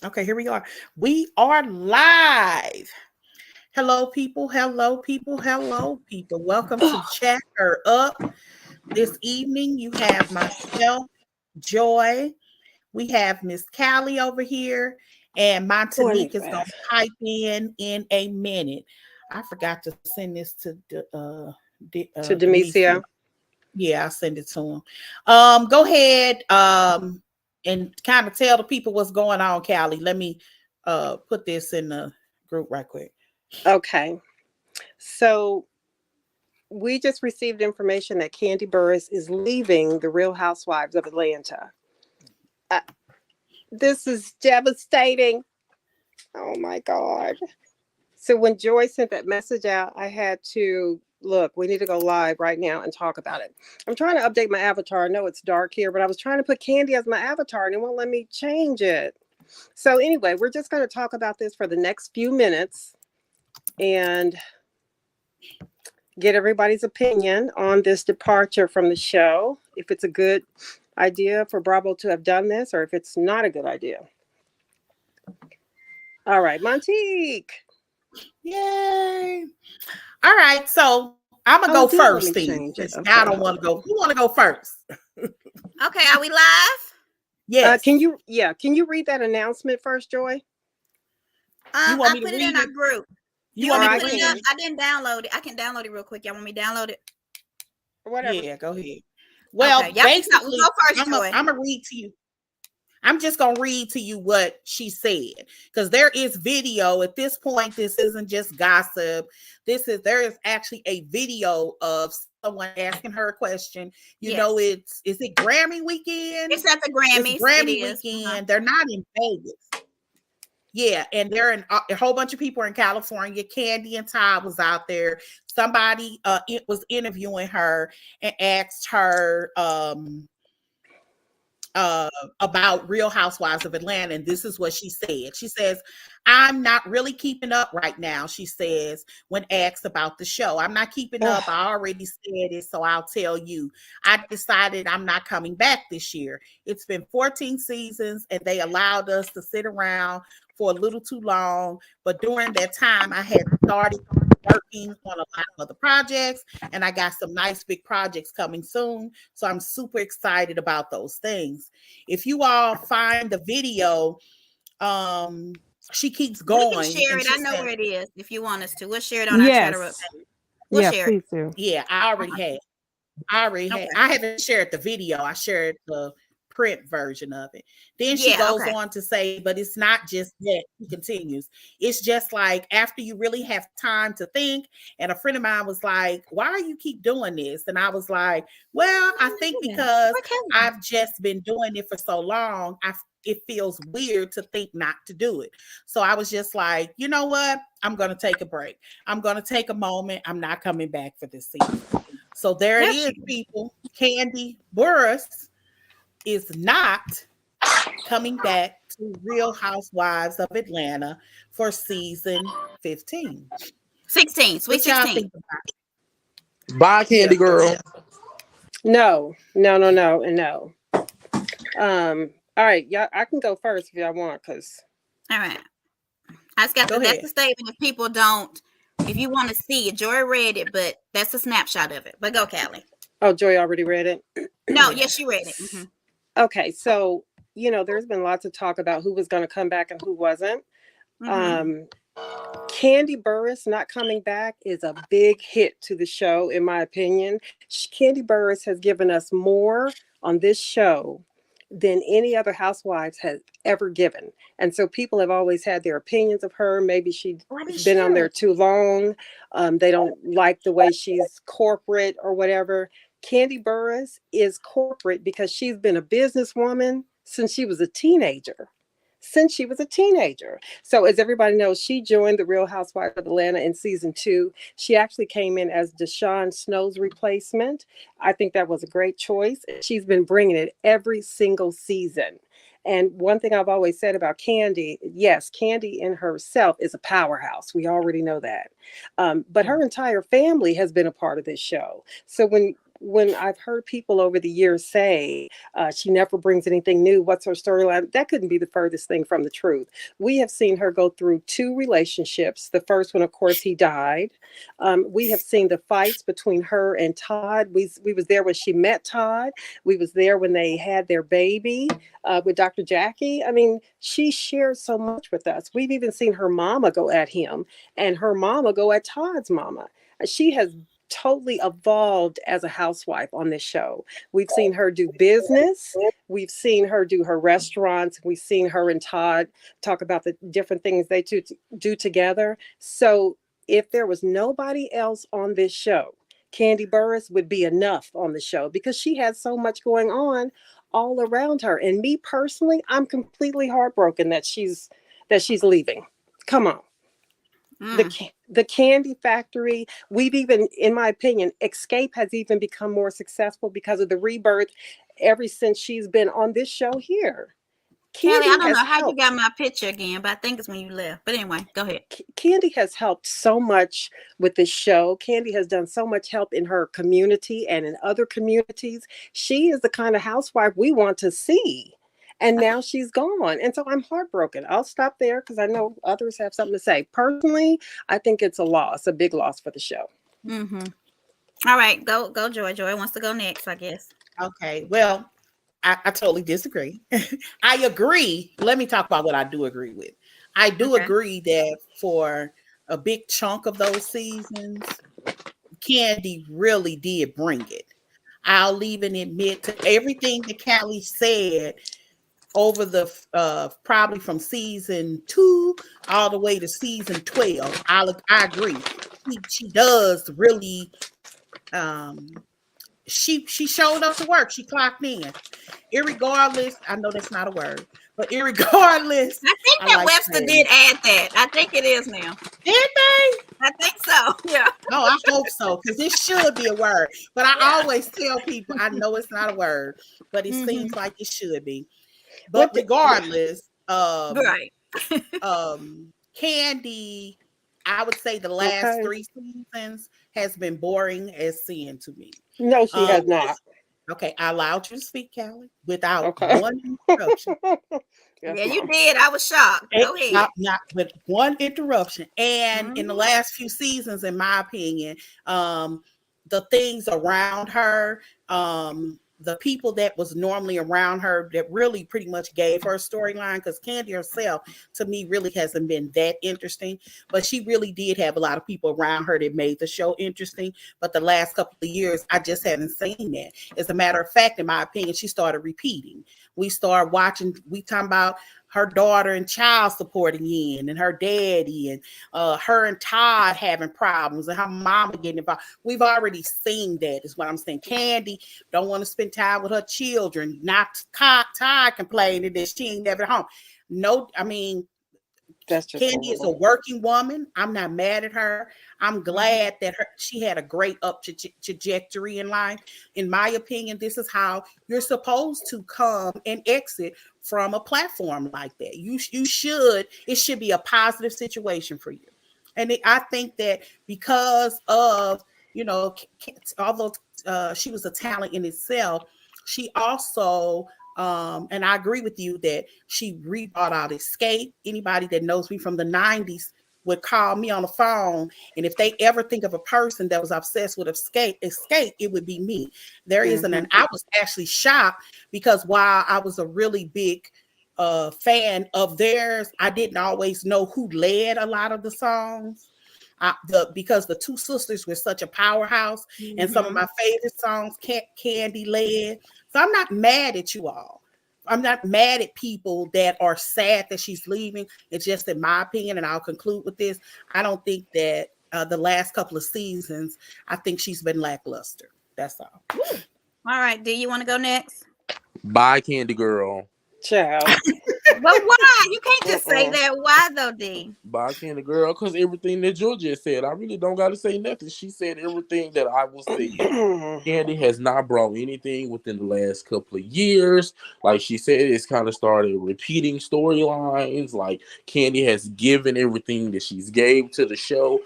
Okay, here we are. We are live. Hello, people. Hello, people. Hello, people. Welcome to Chat Her Up. This evening, you have myself, Joy. We have Miss Callie over here, and Morning, Montanique is going Beth. to pipe in a minute. I forgot to send this to To Demecia. Demecia. Yeah, I'll send it to him. Go ahead and kind of tell the people what's going on, Callie. Let me put this in the group right quick. Okay. So we just received information that Kandi Burris is leaving the Real Housewives of Atlanta. Uh, this is devastating. Oh my God. So when Joy sent that message out, I had to look, we need to go live right now and talk about it. I'm trying to update my avatar. I know it's dark here, but I was trying to put Kandi as my avatar and it won't let me change it. So anyway, we're just going to talk about this for the next few minutes and get everybody's opinion on this departure from the show. If it's a good idea for Bravo to have done this or if it's not a good idea. All right, Montique. Yay. All right, so I'm gonna Oh, go it did let first, me Steve. change it. I Okay, don't want hold to go. You want to go first? Okay, are we live? on. Yes. Can you read that announcement first, Joy? You want I me to put it in read our it? group. You You want want Or me me to to I put read it up? it? can. I didn't download it. I can download it real quick. Y'all want me to download it? Whatever. Yeah, go ahead. Okay, Well, y'all can start. We basically, go first, Joy. I'm gonna read to you. I'm just going to read to you what she said because there is video at this point. This isn't just gossip. There is actually a video of someone asking her a question. You know, Yes, is it Grammy weekend? it's at the It's Grammys. It Grammy is. weekend. They're not in Vegas. Yeah, and they're in a whole bunch of people are in California. Kandi and Todd was out there. Somebody it was interviewing her and asked her uh, about Real Housewives of Atlanta, and this is what she said. She says, "I'm not really keeping up right now," she says, when asked about the show. "I'm not keeping up. Ugh. I already said it, so I'll tell you. I decided I'm not coming back this year. It's been 14 seasons, and they allowed us to sit around for a little too long. But during that time, I had started working on a lot of other projects, and I got some nice big projects coming soon. So I'm super excited about those things. If you all find the video, um, she keeps We can going share and it. she I know says, where it is. If you want us to, we'll share it on our chatter up Yes. page. We'll Yeah, share it. please do. yeah, I already had. I already had. Okay. I haven't shared the video. I shared the print version of it. Then she Yeah. goes Okay. on to say, but it's not just that. She continues. It's just like after you really have time to think. And a friend of mine was like, "Why do you keep doing this?" And I was like, "Well, I think Yeah. because Where Kelly? I've just been doing it for so long. It feels weird to think not to do it." So I was just like, you know what? I'm going to take a break. I'm going to take a moment. I'm not coming back for this season. So there it There is, she is. people. Kandi Burruss is not coming back to Real Housewives of Atlanta for season 15. 16. Sweet What y'all 16. think about it? Bye, Candy Yeah. Girl. No, no, no, no, and no. All right, y'all. I can go first if y'all want, cause All right. I just got Go that's ahead. the statement. If people don't, if you want to see it, Joy read it, but that's a snapshot of it. But go, Callie. Joy already read it. No, Yeah. yes, you read it. Okay, so there's been lots of talk about who was going to come back and who wasn't. Mm-hmm. Kandi Burruss not coming back is a big hit to the show, in my opinion. Kandi Burruss has given us more on this show than any other housewives has ever given. And so people have always had their opinions of her. Maybe she's Oh, I didn't been on share there it. too long. They don't like the way she's corporate or whatever. Kandi Burruss is corporate because she's been a businesswoman since she was a teenager. So as everybody knows, she joined the Real Housewives of Atlanta in season 2. She actually came in as Deshaun Snow's replacement. I think that was a great choice. She's been bringing it every single season. And one thing I've always said about Kandi, yes, Kandi in herself is a powerhouse. We already know that. But her entire family has been a part of this show. So when I've heard people over the years say she never brings anything new, what's her storyline? That couldn't be the furthest thing from the truth. We have seen her go through 2 relationships. The first one, of course, he died. We have seen the fights between her and Todd. We was there when she met Todd. We was there when they had their baby with Dr. Jackie. I mean, she shared so much with us. We've even seen her mama go at him and her mama go at Todd's mama. She has totally evolved as a housewife on this show. We've seen her do business. We've seen her do her restaurants. We've seen her and Todd talk about the different things they do together. So if there was nobody else on this show, Kandi Burruss would be enough on the show because she has so much going on all around her. And me personally, I'm completely heartbroken that she's leaving. Come on. The Candy Factory, we've even, in my opinion, Escape has even become more successful because of the rebirth ever since she's been on this show here. Kelly, I Kandi don't has know how you helped. got my picture again, but I think it's when you left. But anyway, go ahead. Kandi has helped so much with this show. Kandi has done so much help in her community and in other communities. She is the kind of housewife we want to see. And now she's gone. And so I'm heartbroken. I'll stop there because I know others have something to say. Personally, I think it's a loss, a big loss for the show. Mm-hmm. All right, go, Joy. Joy wants to go next, I guess. Okay, well, I totally disagree. I agree. Let me talk about what I do agree with. I do agree that for a big chunk of those seasons, Kandi really did bring it. I'll even admit to everything that Callie said over the probably from season 2 all the way to season 12. I agree. She does really. She showed up to work. She clocked in. Irregardless, I know that's not a word, but irregardless, I think that Webster did add that. I think it is now. Did they? I think so. Yeah. Oh, I hope so, because it should be a word. But I always tell people I know it's not a word, but it seems like it should be. But regardless, right. Kandi, I would say the last 3 seasons has been boring as sin to me. No, she has not. Okay, I allowed you to speak, Callie, without one interruption. Yeah, you did. I was shocked. Go ahead. Not with one interruption. And in the last few seasons, in my opinion, the things around her, the people that was normally around her that really pretty much gave her a storyline, because Kandi herself, to me, really hasn't been that interesting. But she really did have a lot of people around her that made the show interesting. But the last couple of years, I just haven't seen that. As a matter of fact, in my opinion, she started repeating. We started watching, we talking about her daughter and child support again, and her daddy, and her and Todd having problems, and her mama getting involved. We've already seen that, is what I'm saying. Kandi don't want to spend time with her children. Not Todd complaining that she ain't never home. No, I mean, that's just Kandi is a working woman. I'm not mad at her. I'm glad that she had a great trajectory in life. In my opinion, this is how you're supposed to come and exit from a platform like that. It should be a positive situation for you. And I think that because of, although she was a talent in itself, she also, and I agree with you that she brought out Escape. Anybody that knows me from the 90s would call me on the phone, and if they ever think of a person that was obsessed with Escape, it would be me. There isn't, and I was actually shocked because while I was a really big fan of theirs, I didn't always know who led a lot of the songs. Because the two sisters were such a powerhouse, and some of my favorite songs Kandi led. So I'm not mad at you all. I'm not mad at people that are sad that she's leaving. It's just, in my opinion, and I'll conclude with this, I don't think that the last couple of seasons, I think she's been lackluster. That's all. All right. Do you want to go next? Bye, Kandi girl. Child. But why? You can't just say that. Why though, D? Bye, Kandi girl, because everything that Georgia said, I really don't got to say nothing. She said everything that I will say. Kandi has not brought anything within the last couple of years. Like she said, it's kind of started repeating storylines. Like Kandi has given everything that she's gave to the show.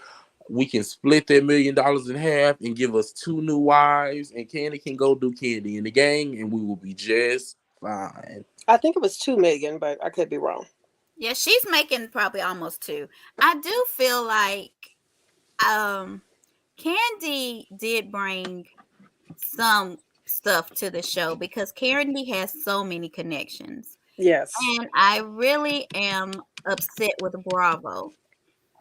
we can split that $1 million in half and give us 2 new wives, and Kandi can go do Kandi in the gang, and we will be just fine. I think it was 2 million, but I could be wrong. Yeah, she's making probably almost 2. I do feel like Kandi did bring some stuff to the show because Kandi has so many connections. Yes. And I really am upset with Bravo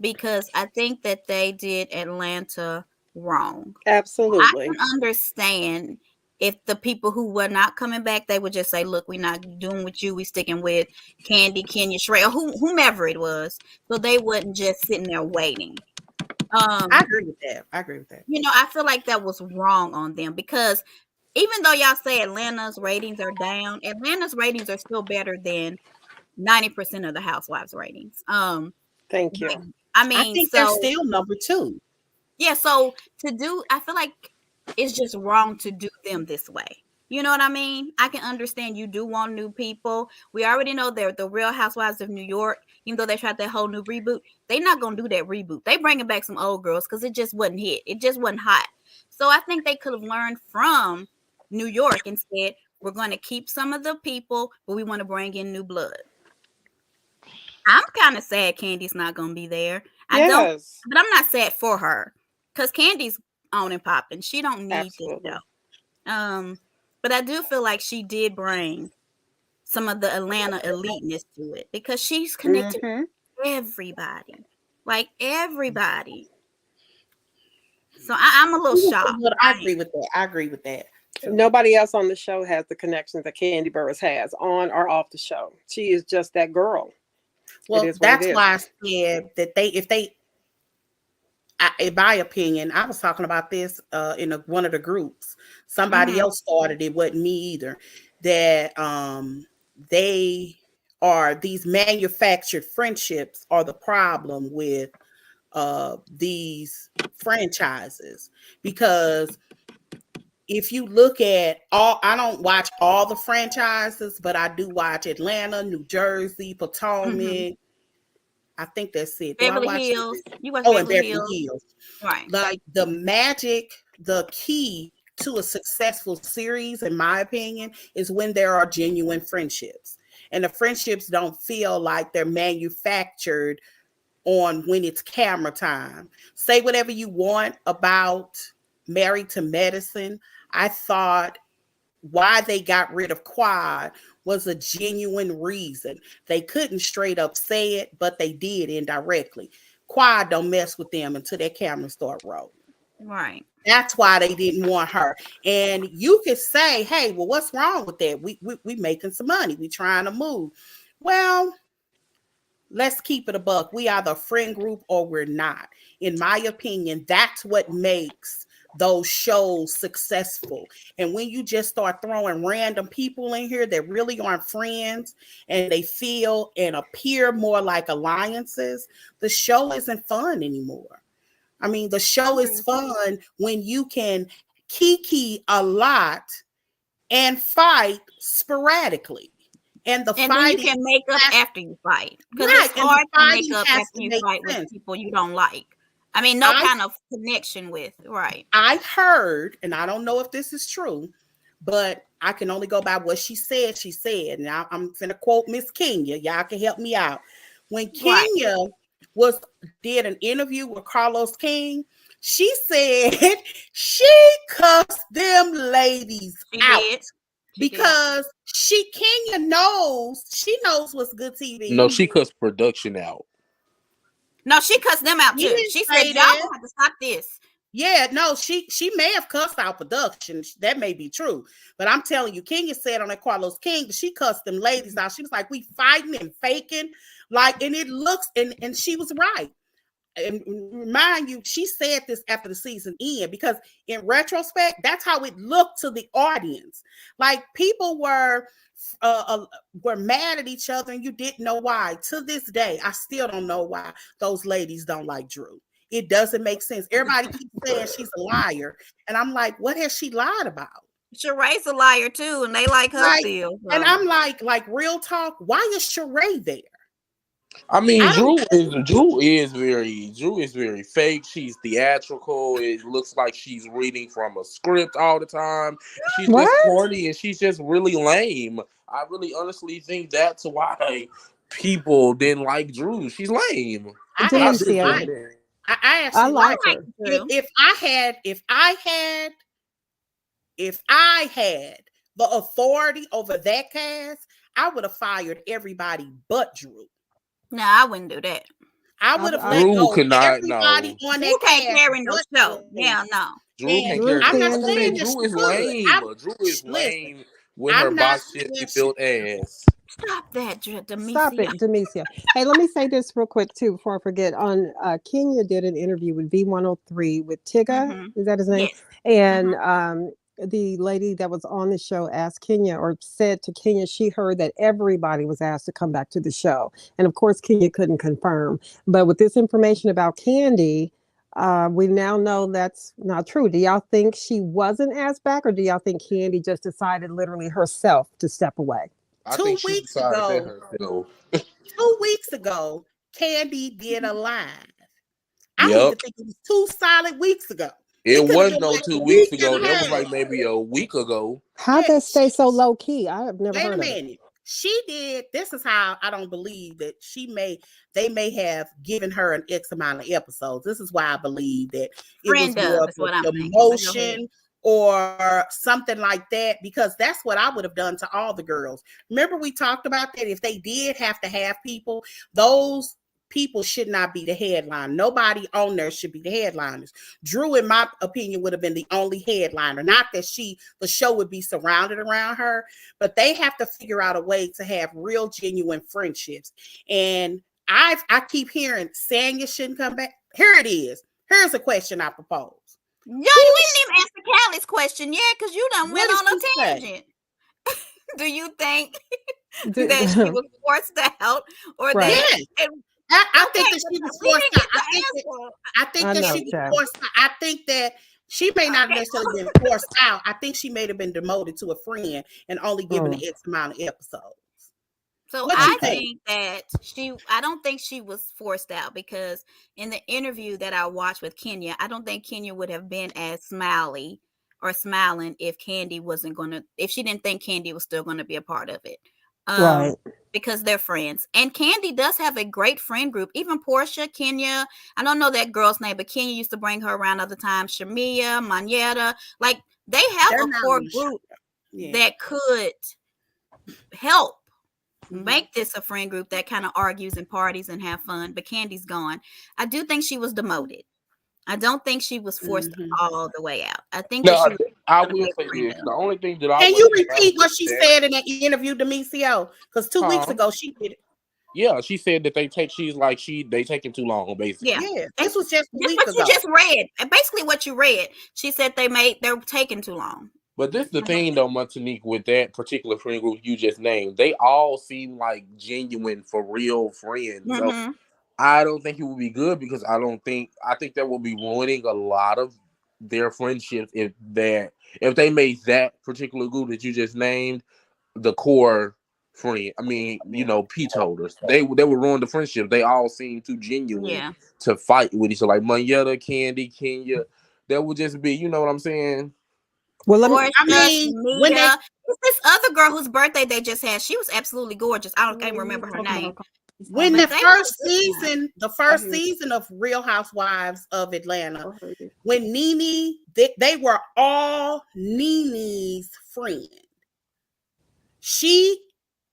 because I think that they did Atlanta wrong. Absolutely. I can understand if the people who were not coming back, they would just say, look, we're not doing with you. We sticking with Kandi, Kenya, Shrey, or whomever it was. So they wasn't just sitting there waiting. I agree with that. You know, I feel like that was wrong on them because even though y'all say Atlanta's ratings are down, Atlanta's ratings are still better than 90% of the Housewives ratings. Thank you. I mean, I think they're still number 2. Yeah, so I feel like it's just wrong to do them this way. You know what I mean? I can understand you do want new people. We already know they're the Real Housewives of New York, even though they tried that whole new reboot. They're not going to do that reboot. They bringing back some old girls because it just wasn't hit. It just wasn't hot. So I think they could have learned from New York and said, we're going to keep some of the people, but we want to bring in new blood. I'm kind of sad Kandi's not going to be there. But I'm not sad for her because Kandi's on and popping. She don't need this show. But I do feel like she did bring some of the Atlanta eliteness to it because she's connected to everybody, like everybody. So I'm a little shocked. I agree with that. Nobody else on the show has the connections that Kandi Burruss has on or off the show. She is just that girl. Well, that's why I said that in my opinion, I was talking about this in one of the groups. Somebody else started it, wasn't me either. That these manufactured friendships are the problem with these franchises, because if you look at I don't watch all the franchises, but I do watch Atlanta, New Jersey, Potomac. I think that's it. Beverly Hills. You watch Beverly Hills. Right. Like the magic, the key to a successful series, in my opinion, is when there are genuine friendships. And the friendships don't feel like they're manufactured on when it's camera time. Say whatever you want about Married to Medicine. I thought why they got rid of Quad was a genuine reason. They couldn't straight up say it, but they did indirectly. Quad don't mess with them until their cameras start rolling. Right. That's why they didn't want her. And you could say, hey, well, what's wrong with that? We making some money. We trying to move. Well, let's keep it a buck. We are the friend group or we're not. In my opinion, that's what makes those shows successful. And when you just start throwing random people in here that really aren't friends and they feel and appear more like alliances, the show isn't fun anymore. I mean, the show is fun when you can kiki a lot and fight sporadically. And then you can make up after you fight. Because it's hard to make up after you fight with people you don't like. I mean, no kind of connection with, right? I heard, and I don't know if this is true, but I can only go by what she said. She said, and I'm going to quote Miss Kenya. Y'all can help me out. When Kenya did an interview with Carlos King, she said she cussed them ladies out. Because Kenya knows what's good TV. No, she cussed production out. No, she cussed them out too. She said, y'all gonna have to stop this. Yeah, no, she may have cussed out production. That may be true. But I'm telling you, Kenya said on that Carlos King, she cussed them ladies out. She was like, we fighting and faking. Like, and it looks, and she was right. And remind you, she said this after the season ended, because in retrospect, that's how it looked to the audience. Like, people were mad at each other and you didn't know why. To this day, I still don't know why those ladies don't like Drew. It doesn't make sense. Everybody keeps saying she's a liar, and I'm like, what has she lied about? Sheree's a liar too, and they like her still. So. And I'm like real talk, why is Sheree there? I mean, I don't. Drew is very fake. She's theatrical. It looks like she's reading from a script all the time. She's What? just corny and she's just really lame. I really honestly think that's why people didn't like Drew. She's lame. I Not actually just Demetrius, like. saying that. I I actually like like. Like her. Drew. If I had the authority over that cast, I would have fired everybody but Drew. No, I wouldn't do that. I would have I, let Drew go cannot everybody no. on Drew that can't cast carry no but show. Drew. Yeah, no. Drew And can't Drew carry. I'm That's not what I'm saying saying. Candy. that Drew she is could. lame. Drew is Listen. lame with her I'm not box saying she. built ass. Stop that, Stop Demecia. it, Demecia. Hey, let me say this real quick too before I forget. On Kenya did an interview with V103 with Tigga, Mm-hmm. is that his name? Yes. And Mm-hmm. the lady that was on the show asked Kenya or said to Kenya she heard that everybody was asked to come back to the show. And of course, Kenya couldn't confirm. But with this information about Kandi, we now know that's not true. Do y'all think she wasn't asked back, or do y'all think Kandi just decided literally herself to step away? I think two she weeks decided that ago, herself. 2 weeks ago, Kandi did a live. I don't Yep. even think it was 2 solid weeks ago. It It could have wasn't been no like a 2 weeks week ago. and a That was half. like maybe a week ago. How'd Yeah, that stay so low key? I have never wait a heard of it. minute. She did. This is how I don't believe that they may have given her an X amount of episodes. This is why I believe that it was Friend more of of is what I'm a thinking. But go ahead. demotion or something like that, because that's what I would have done to all the girls. Remember, we talked about that. If they did have to have people, those people should not be the headline. Nobody on there should be the headliners. Drew, in my opinion, would have been the only headliner. Not that the show would be surrounded around her, but they have to figure out a way to have real, genuine friendships. And I keep hearing Sanya shouldn't come back. Here it is. Here's a question I propose. No, you didn't even answer Callie's question yet, because you done What went did on a she say? tangent. Do you think Do- that she was forced out, or Right. that? Yes. And, I think okay, that she was we forced didn't out. get I think the that, answer. I think I that know, she was Chad. forced out. I think that she may not have Okay. necessarily been forced out. I think she may have been demoted to a friend and only given Mm. the X amount of episodes. So What you I think? think that I don't think she was forced out, because in the interview that I watched with Kenya, I don't think Kenya would have been as smiley or smiling if if she didn't think Kandi was still going to be a part of it. Right. Because they're friends. And Kandi does have a great friend group. Even Portia, Kenya, I don't know that girl's name, but Kenya used to bring her around other times. Shamia, Manetta, like they have They're a not core on the show. group Yeah. that could help Mhm. make this a friend group that kind of argues and parties and have fun. But Candy's gone. I do think she was demoted. I don't think she was forced Mhm. all the way out. I think that No, she was I going to be will a say friend this. of. The only thing that I Can would you have repeat what with she that, said in that interview, Demecio? Because 2 weeks ago she did it. yeah, she said that they taking too long, Yeah. basically. Yeah, this was just a That's week what ago. you just read. And basically what you read. She said they're taking too long. But this is the thing though, Montanique, with that particular friend group you just named, they all seem like genuine for real friends. So Mm-hmm. I don't think it would be good, because I think that will be ruining a lot of their friendships if they made that particular group that you just named the core friend. I mean, peach holders. They would ruin the friendship. They all seem too genuine Yeah. to fight with each other. Like Manetta, Kandi, Kenya. That would just be, you know what I'm saying? Well, let me. Portia, I mean, when they Shamia. It's this other girl whose birthday they just had. She was absolutely gorgeous. I can't remember her name. when But the they had a first good time. season of Real Housewives of Atlanta, when Nene, they were all Nene's friend. She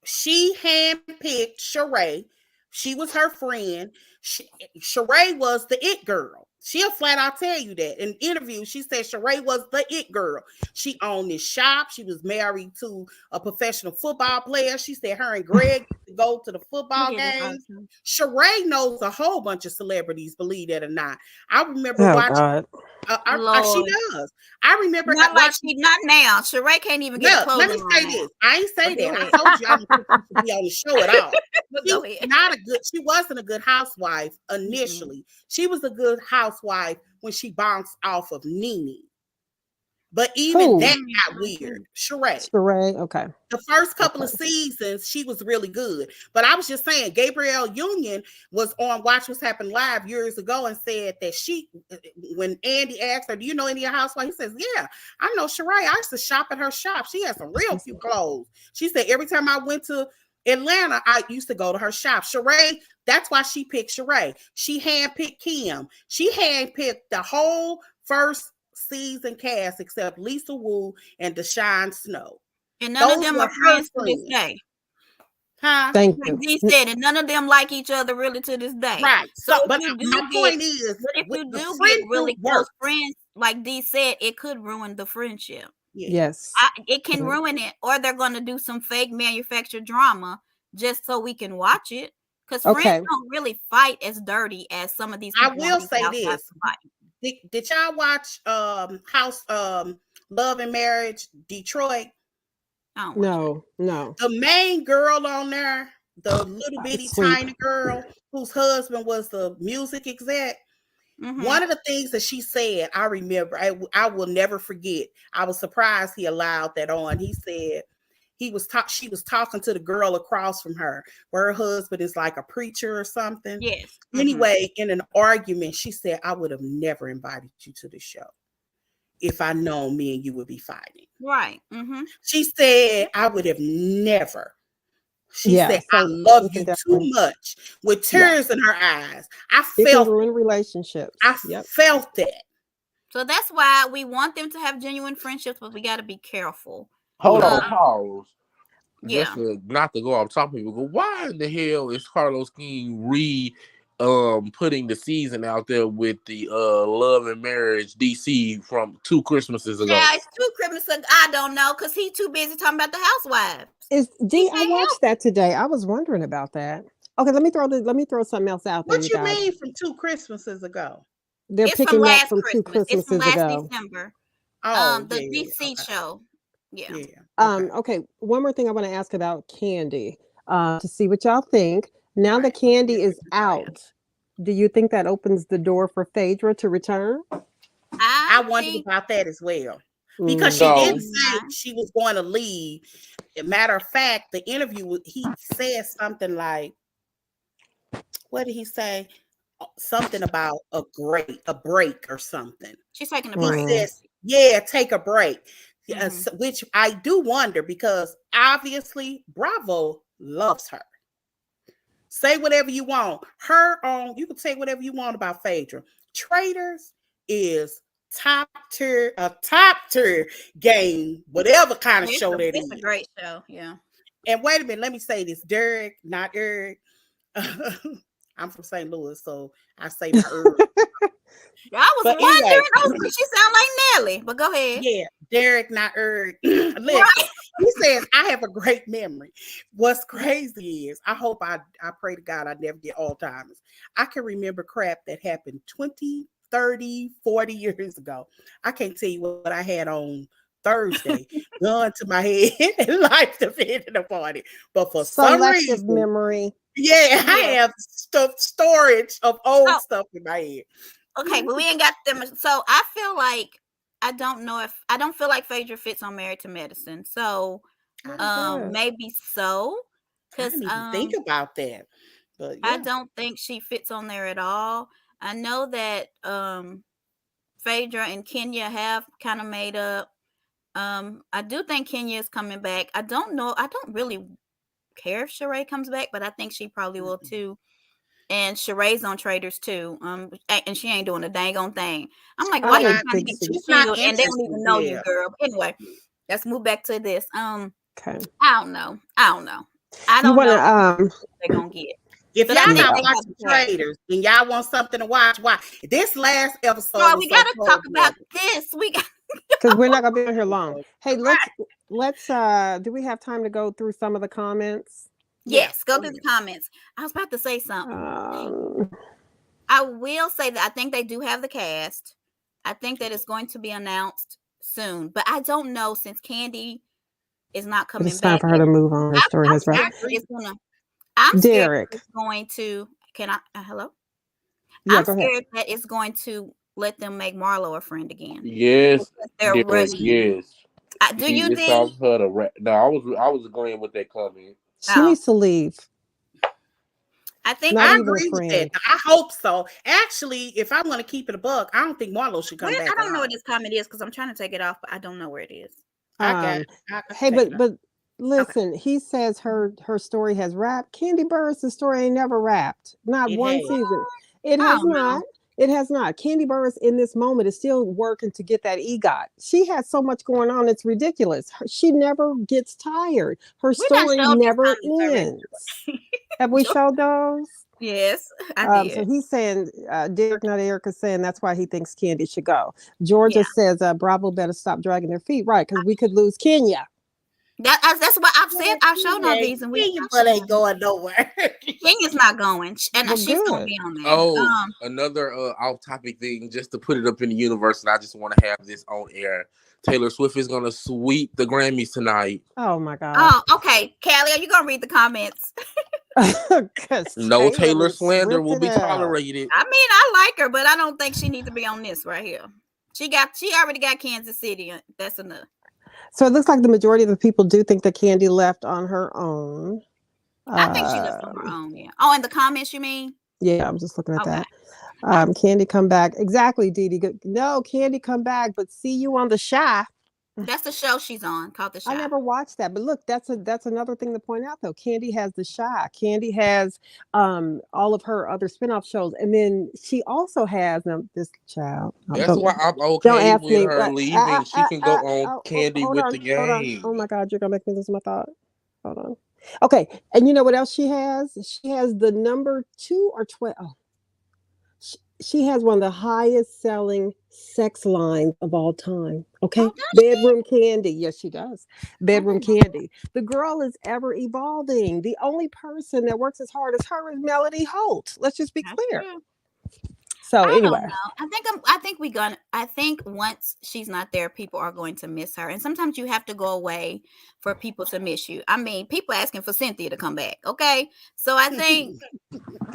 handpicked Sheree. She was her friend. Sheree was the it girl. She'll flat out tell you that. In interviews, she said Sheree was the it girl. She owned this shop. She was married to a professional football player. She said her and Greg go to the football games. Sheree knows a whole bunch of celebrities, believe that or not. I remember watching. God. She does. I remember Not like watching. not now. Sheree can't even get a Look, let clothing me line say now. this. I ain't say But go that. ahead. I told you I don't think she should be on the show at all. But She go was ahead. she wasn't a good housewife initially. She was a good housewife when she bounced off of Nene. But even Who? that got weird. Sheree. Sheree. Okay. The first couple of Okay. seasons, she was really good. But I was just saying, Gabrielle Union was on Watch What's Happened Live years ago and said that when Andy asked her, do you know any of your housewives? He says, yeah, I know Sheree. I used to shop at her shop. She has some real cute clothes. She said, every time I went to Atlanta, I used to go to her shop. Sheree, that's why she picked Sheree. She handpicked Kim. She handpicked the whole first season cast except Lisa Wu and Deshaun Snow. And none of Those them were are friends her to this friends. day. Huh? Thank Like you. Dee said, and none of them like each other really to this day. Right. So But if you do my get, point is, but if you the do friend get really group close works. friends, like Dee said, it could ruin the friendship. Yeah. Yes. It can ruin it, or they're going to do some fake manufactured drama just so we can watch it. Because Okay. friends don't really fight as dirty as some of these I people on will these say housewives this. fight. Did y'all watch Love and Marriage Detroit? I don't watch No. The main girl on there, the little bitty Sweet. tiny girl whose husband was the music exec. Mhm. One of the things that she said, I remember, I will never forget. I was surprised he allowed that on. He said she was talking to the girl across from her, where her husband is like a preacher or something. Yes. Anyway, in an argument, she said, I would have never invited you to the show if I known me and you would be fighting. Right. Mm-hmm. She said, I would have never. She Yeah, said, so I love you can you definitely- too much, with tears in her eyes. I It can felt ruin relationships. I Yep. felt that. So that's why we want them to have genuine friendships, but we got to be careful. Hold on, pause. Yeah. Just not to go off topic, people go, why in the hell is Carlos King putting the season out there with the Love and Marriage DC from 2 Christmases ago? Yeah, it's 2 Christmases. I don't know, because he's too busy talking about the housewives. Is D? I can't watched help that today. I was wondering about that. Okay, let me throw something else out there. What you mean from 2 Christmases ago? They're It's from picking up last from 2 Christmas. It's from Christmases last ago. December. Oh, The yeah, DC show. Yeah. Okay. One more thing I want to ask about Kandi, to see what y'all think. Now that Kandi is out, do you think that opens the door for Phaedra to return? I wondered about that as well. Because she didn't say she was going to leave. Matter of fact, the interview, he said something like, what did he say? Something about a break or something. She's taking a He break. says, yeah, take a break. Yes, which I do wonder, because obviously Bravo loves her. Say whatever you want. You can say whatever you want about Phaedra. Traitors is top tier game, whatever kind of show that is. It's a great show, yeah. And wait a minute, let me say this. Derek, not Eric. I'm from St. Louis, so I say my Eric. I was wondering, she sound like Nelly, but go ahead. Yeah, Derek, not Eric. Listen, he says, I have a great memory. What's crazy is, I pray to God I never get Alzheimer's. I can remember crap that happened 20, 30, 40 years ago. I can't tell you what I had on Thursday, gun to my head and life defending the party. But for some reason, memory. Yeah, I have storage of old stuff in my head. Okay, but we ain't got them. So I feel like I don't feel like Phaedra fits on Married to Medicine. So maybe so. I didn't even think about that. But I don't think she fits on there at all. I know that Phaedra and Kenya have kind of made up. I do think Kenya is coming back. I don't know. I don't really care if Sheree comes back, but I think she probably will too. And Sheree's on Traders too. And she ain't doing a dang on thing. I'm like, why you trying to get you single and they don't even know you, girl? Anyway, let's move back to this. Okay. I don't know. I don't know what they're gonna get. If y'all not watching Traders and y'all want something to watch, this last episode. We gotta talk about this. We got because we're not gonna be on here long. Hey, let's do we have time to go through some of the comments? Yes, go through the comments. I was about to say something. I will say that I think they do have the cast. I think that it's going to be announced soon, but I don't know, since Kandi is not coming back. It's time for her to move on. Her story has right. I'm Derek. scared it's going to. Can I? Hello. Yeah, I'm scared that it's going to let them make Marlo a friend again. Yes, They're Derek. rushing. Yes. Do you, It's D? off her to no, I was agreeing with that comment. She Oh, needs to leave. I think Not I even a agree with that. friend. I hope so. Actually, if I want to keep it a buck, I don't think Marlo should come I back at don't know all. what this comment is because I'm trying to take it off, but I don't know where it is. I got Um, it. I can hey, take it but off. listen, he says her story has wrapped. Kandi Burruss' story ain't never wrapped. Not It one has. season. It I has don't know. not. It has not. Kandi Burruss in this moment is still working to get that EGOT. She has so much going on, it's ridiculous. She never gets tired. Her We done story showed these never comments already. ends. Have we showed those? Yes, I So did. he's saying, Derek, not Eric, is saying that's why he thinks Kandi should go. Georgia Yeah. says, Bravo better stop dragging their feet. Right, because we could lose Kenya. That's what I've said. I've shown all these, and we Your butt ain't going nowhere. Kenya's not going, and Well, she's gonna good. be on there. Oh, another off-topic thing, just to put it up in the universe, and I just want to have this on air. Taylor Swift is gonna sweep the Grammys tonight. Oh my God. Oh, okay, Callie, are you gonna read the comments? No Taylor was slander will be ripped it out. tolerated. I mean, I like her, but I don't think she needs to be on this right here. She already got Kansas City. That's enough. So it looks like the majority of the people do think that Kandi left on her own. I think she left on her own. Yeah. Oh, in the comments, you mean? Yeah, I'm just looking at Okay. that. Kandi come back. Exactly, Dee Dee. No, Kandi come back, but see you on The Shy. That's the show she's on called The Shy. I never watched that, but look, that's another thing to point out though. Kandi has The Shy. Kandi has all of her other spinoff shows, and then she also has this child. That's why I'm Don't okay ask with me. her leaving. She can go on Kandi Hold with on, the hold on. game. Oh my God, you're gonna make me lose my thought. Hold on. Okay, and you know what else she has? She has the number 2 or 12. Oh, she has one of the highest selling sex lines of all time. Okay. Oh, Bedroom Candy. Yes, she does. Bedroom Candy. The girl is ever evolving. The only person that works as hard as her is Melody Holt. Let's just be clear. True. So I anyway. don't know. I think once she's not there, people are going to miss her. And sometimes you have to go away for people to miss you. I mean, people asking for Cynthia to come back. Okay. So I think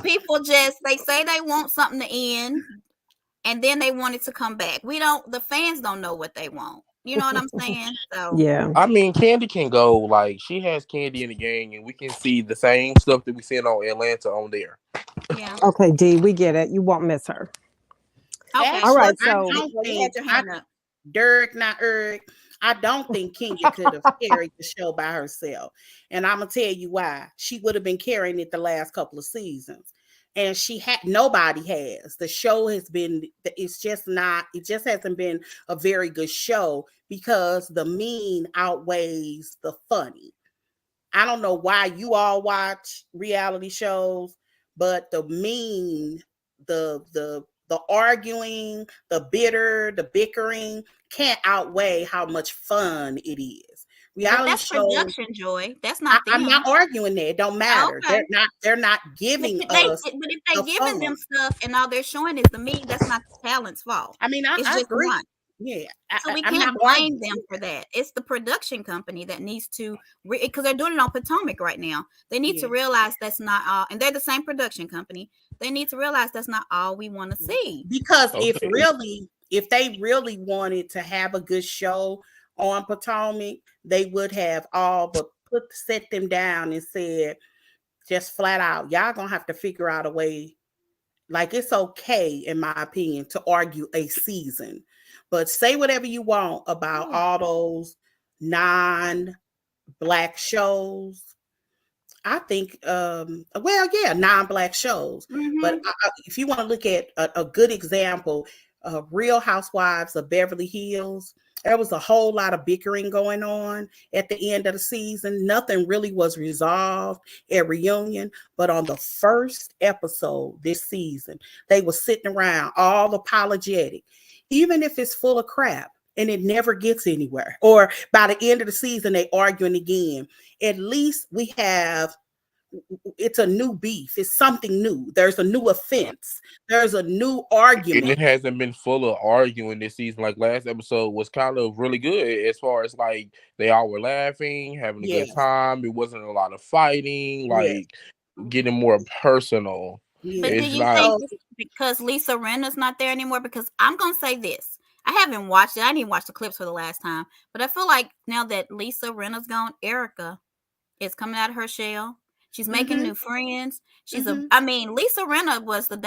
people they say they want something to end and then they want it to come back. The fans don't know what they want. You know what I'm saying? So Yeah. I mean, Kandi can go. Like, she has Kandi in the gang, and we can see the same stuff that we seen on Atlanta on there. yeah. Okay, Dee, we get it. You won't miss her. Okay. All right. I So don't Well, you had think your hand up. Derek, not Eric. I don't think Kenya could have carried the show by herself. And I'm gonna tell you why. She would have been carrying it the last couple of seasons. And nobody has. The show has been, it's just not, it just hasn't been a very good show because the mean outweighs the funny. I don't know why you all watch reality shows, but the mean, the arguing, the bitter, the bickering can't outweigh how much fun it is. But Reality that's shows. production, Joy. That's not them. I'm not arguing that. It don't matter. Okay. They're not But giving if us they the giving them fun. stuff and all they're showing is the meat, that's not the talent's fault. I mean, It's I just agree. one. Yeah, So we I'm can't not blame arguing. them for that. It's the production company that needs to, because they're doing it on Potomac right now. They need to Yeah. realize that's not all, and they're the same production company. They need to realize that's not all we want to see. Because Okay. if they really wanted to have a good show on Potomac, they would have all but set them down and said, just flat out, y'all gonna have to figure out a way. Like, it's okay, in my opinion, to argue a season, but say whatever you want about all those non-black shows. I think, non-black shows. But if you want to look at a good example, Real Housewives of Beverly Hills, there was a whole lot of bickering going on at the end of the season. Nothing really was resolved at reunion. But on the first episode this season, they were sitting around all apologetic, even if it's full of crap and it never gets anywhere. Or by the end of the season, they arguing again. At least it's a new beef. It's something new. There's a new offense. There's a new And argument. it hasn't been full of arguing this season. Like, last episode was kind of really good as far as like they all were laughing, having a Yes. good time. It wasn't a lot of fighting, Yes. like getting more personal. Yes. But do It's you not. think because Lisa Rinna's not there anymore. Because I'm gonna say this. I haven't watched it. I didn't even watch the clips for the last time. But I feel like now that Lisa Rinna's gone, Erica is coming out of her shell. She's making new friends. I mean, Lisa Rinna was could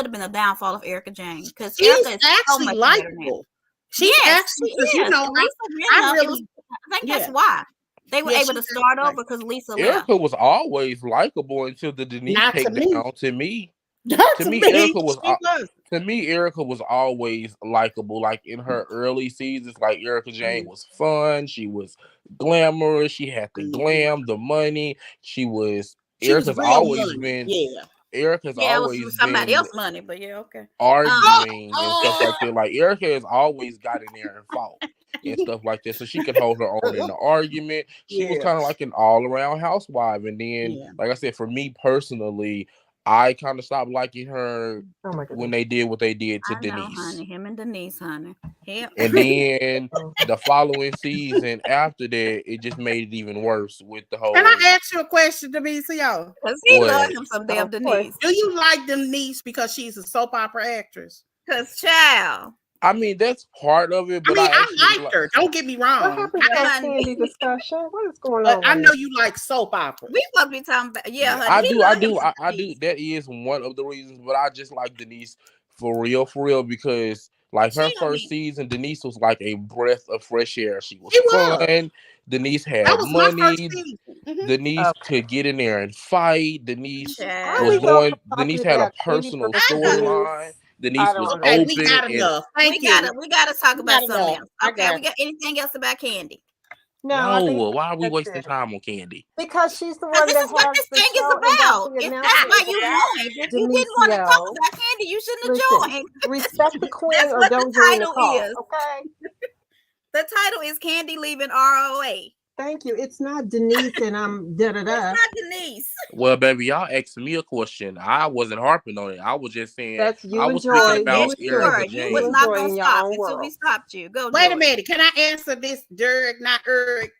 have been the downfall of Erica Jane, because She's Erica is so actually much better now. likable. She's actually, she because you is. know, Lisa Rinna, I really, I think that's why they were Yeah, able to she's start right. over, because Lisa left. Erica was always likable until the Denise Not to me. takedown. To me, not to to me, me. Erica was. She was. To me, Erica was always likable. Like in her early seasons, like Erica Jane was fun. She was glamorous. She had the glam, the money. She was Erica's real always money. been. Yeah. Erica's Yeah, it was always somebody been else's money, but yeah, okay. arguing and stuff like that. Like Erica has always got in there and fought and stuff like that, so she could hold her own in the argument. She was kind of like an all-around housewife. And then, like I said, for me personally, I kind of stopped liking her when they did what they did to Denise. Know, honey. Him and Denise, honey. And then the following season after that, it just made it even worse with the whole. Can I ask you a question, Demetrius? Because he loves him some damn Denise. Do you like Denise because she's a soap opera actress? Because, child. I mean, that's part of it. But I liked her. Don't get me wrong. What happened to that Kandi discussion? What is going on? I know you like soap opera. We supposed to be talking about, honey, I do. That is one of the reasons. But I just like Denise for real, because like her first season, Denise was like a breath of fresh air. She was fun. Denise had money. Denise could get in there and fight. Denise was going. Denise had a personal storyline. Denise was open. We got enough. We gotta talk about something else. Okay, we got anything else about Kandi? No, why are we wasting time on Kandi? Because she's the one this is what this thing is about. If that's why you joined. If you didn't want to talk about Kandi, you shouldn't have joined. Respect the queen or don't join the call. Okay. The title is Kandi leaving ROA. Thank you. It's not Denise and I'm da-da-da. It's not Denise. Well, baby, y'all asked me a question. I wasn't harping on it. I was just saying that's you I was enjoy. speaking about Erica You Jane. was not going to stop until we stopped you. Go. Wait a minute. Can I answer this, Derek, not Eric?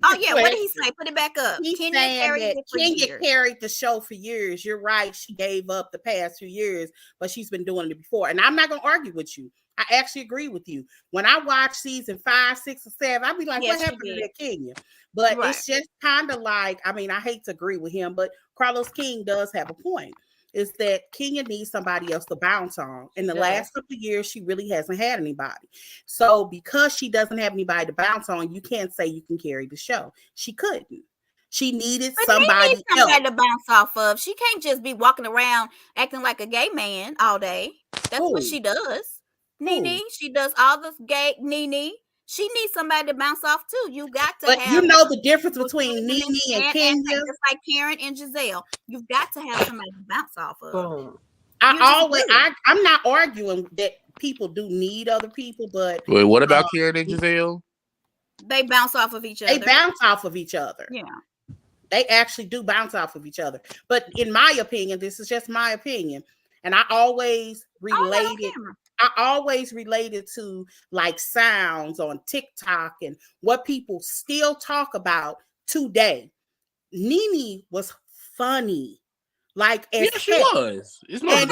Oh, yeah. What did he say? Put it back up. He's saying that Kenya carried the show for years. You're right. She gave up the past few years, but she's been doing it before. And I'm not going to argue with you. I actually agree with you. When I watch season 5, 6, or 7, I'd be like, what happened to that Kenya? But it's just kind of like, I mean, I hate to agree with him, but Carlos King does have a point. Is that Kenya needs somebody else to bounce on. In the last couple of years, she really hasn't had anybody. So because she doesn't have anybody to bounce on, you can't say you can carry the show. She couldn't. She needed somebody else to bounce off of. She can't just be walking around acting like a gay man all day. That's what she does. Nene, she does all this gay. Nene, she needs somebody to bounce off too. You got to but have. You know the difference between Nene and Kenya. Just like Karen and Giselle, you've got to have somebody to bounce off of. I'm not arguing that people do need other people, but wait, what about Karen and Giselle? They bounce off of each other. They bounce off of each other. Yeah. They actually do bounce off of each other. But in my opinion, this is just my opinion. And I always related to like sounds on TikTok and what people still talk about today. Nene was funny. Like she was. It's not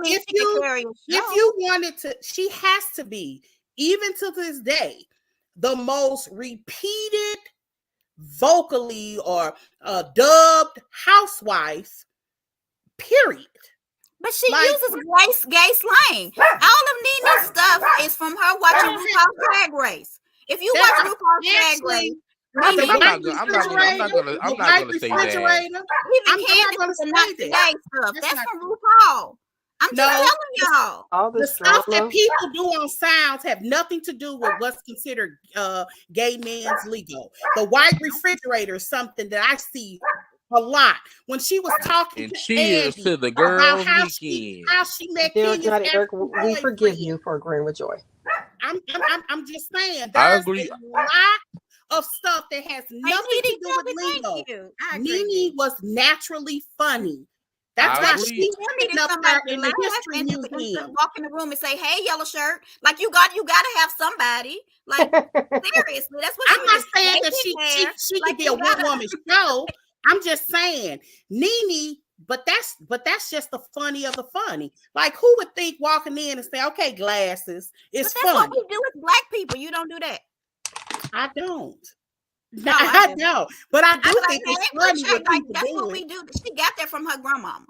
if you wanted to, she has to be, even to this day, the most repeated vocally or dubbed housewife, period. But she uses gay slang. All of Nene's stuff is from her watching RuPaul's Drag Race. If you watch RuPaul's Drag Race, I'm not gonna say that. That's from RuPaul. I'm just telling y'all. The stuff that people do on sounds have nothing to do with what's considered gay men's legal. The white refrigerator is something that I see a lot. When she was talking and to cheers Andy to the girls how she met Kenya's we forgive you for agreeing with Joy. I'm just saying I there's agree. a lot of stuff that has nothing to do with legal. Nene was naturally funny. That's why she ended up there in the history museum. Walk in the room and say, "Hey, yellow shirt!" Like you got to have somebody. Like seriously, that's what I'm not saying that she could be a one woman show. I'm just saying Nene But that's just the funny of the funny. Like, who would think walking in and say, "Okay, glasses, it's But that's funny." what we do with black people. You don't do that. I don't. No, I do. don't. But I I do be like, think man, it's they funny put when shit like people that's do what it. we do. She got that from her grandmama.